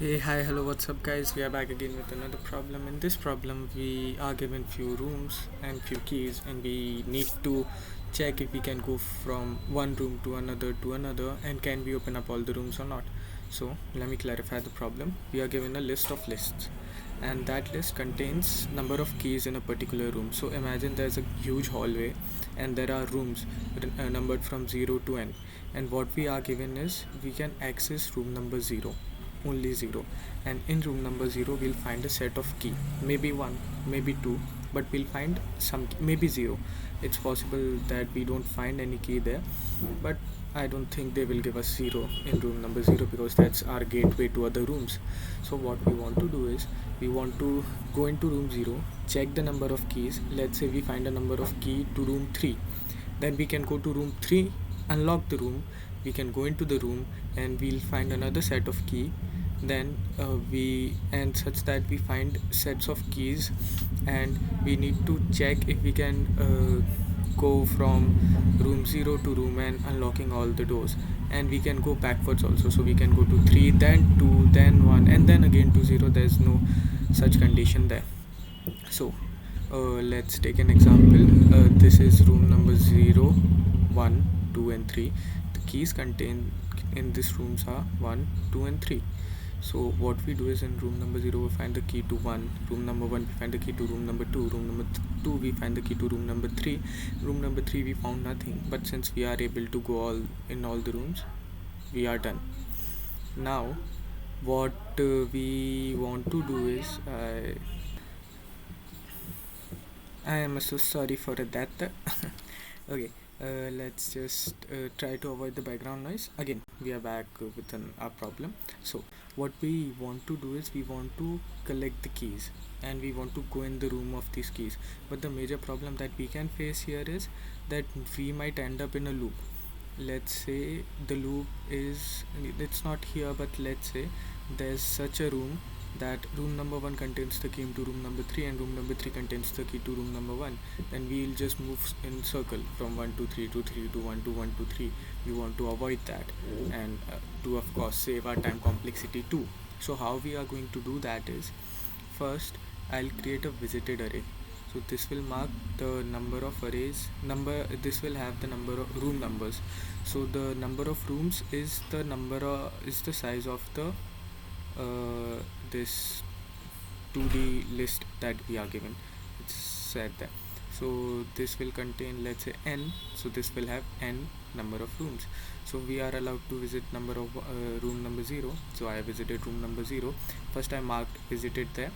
Hey, hi, hello, what's up, guys? We are back again with another problem. In this problem, we are given few rooms and few keys, and we need to check if we can go from one room to another, and can we open up all the rooms or not. So, let me clarify the problem. We are given a list of lists, and that list contains number of keys in a particular room. So, imagine there's a huge hallway, and there are rooms numbered from 0 to n, and what we are given is we can access room number 0, only 0, and in room number 0 we'll find a set of key, maybe one, maybe two, but we'll find some maybe 0. It's possible that we don't find any key there, but I don't think they will give us 0 in room number 0, because that's our gateway to other rooms. So what we want to do is we want to go into room 0, check the number of keys. Let's say we find a number of key to room 3, then we can go to room 3, unlock the room, we can go into the room, and we'll find another set of key. Then we and such that we find sets of keys, and we need to check if we can go from room 0 to room n, unlocking all the doors, and we can go backwards also. So we can go to 3, then 2, then 1, and then again to 0. There's no such condition there. So let's take an example. This is room number 0, 1, 2 and 3. The keys contained in this rooms are 1, 2 and 3. So what we do is in room number 0 we find the key to 1, room number 1 we find the key to room number 2, room number 2 we find the key to room number 3, room number 3 we found nothing, but since we are able to go all in all the rooms, we are done. Now what we want to do is I am so sorry for that. Okay, let's just try to avoid the background noise. Again, we are back with our problem. So, what we want to do is we want to collect the keys, and we want to go in the room of these keys. But the major problem that we can face here is that we might end up in a loop. Let's say the loop is, it's not here, but let's say there's such a room that room number 1 contains the key to room number 3, and room number 3 contains the key to room number 1. Then we'll just move in circle from 1 to 3 to 3 to 1 to 1 to 3. We want to avoid that, and to of course save our time complexity too. So how we are going to do that is, first I'll create a visited array. So this will mark the number of arrays number, this will have the number of room numbers. So the number of rooms is the number is the size of the this 2D list that we are given. It's said that. So this will contain, let's say, n. So this will have n number of rooms. So we are allowed to visit number of room number 0. So I visited room number 0. First I marked visited there.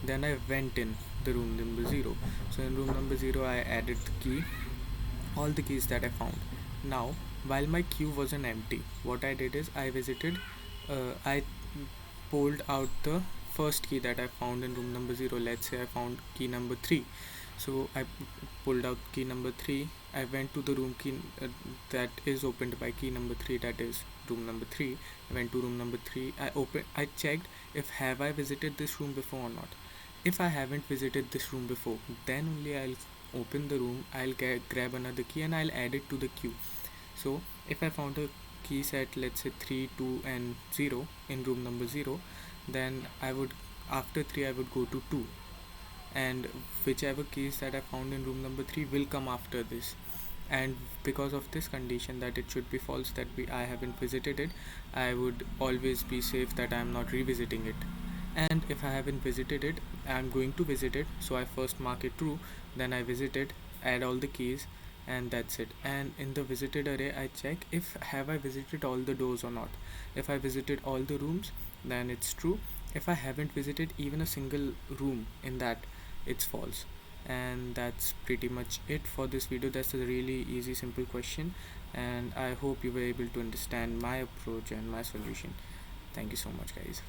Then I went in the room number 0. So in room number 0 I added the key, all the keys that I found. Now while my queue wasn't empty, what I did is I pulled out the first key that I found in room number 0. Let's say I found key number 3. So I pulled out key number 3. I went to the room key that is opened by key number 3, that is room number 3. I went to room number 3. I checked if have I visited this room before or not. If I haven't visited this room before, then only I'll open the room, I'll grab another key, and I'll add it to the queue. So if I found a key set, let's say 3, 2 and 0 in room number 0, then I would, after 3 I would go to 2, and whichever keys that I found in room number 3 will come after this. And because of this condition that it should be false, that I haven't visited it, I would always be safe that I am not revisiting it. And if I haven't visited it, I'm going to visit it, so I first mark it true, then I visit it, add all the keys, and that's it. And in the visited array I check if have I visited all the doors or not. If I visited all the rooms, then it's true. If I haven't visited even a single room in that, it's false. And that's pretty much it for this video. That's a really easy, simple question, and I hope you were able to understand my approach and my solution. Thank you so much, guys.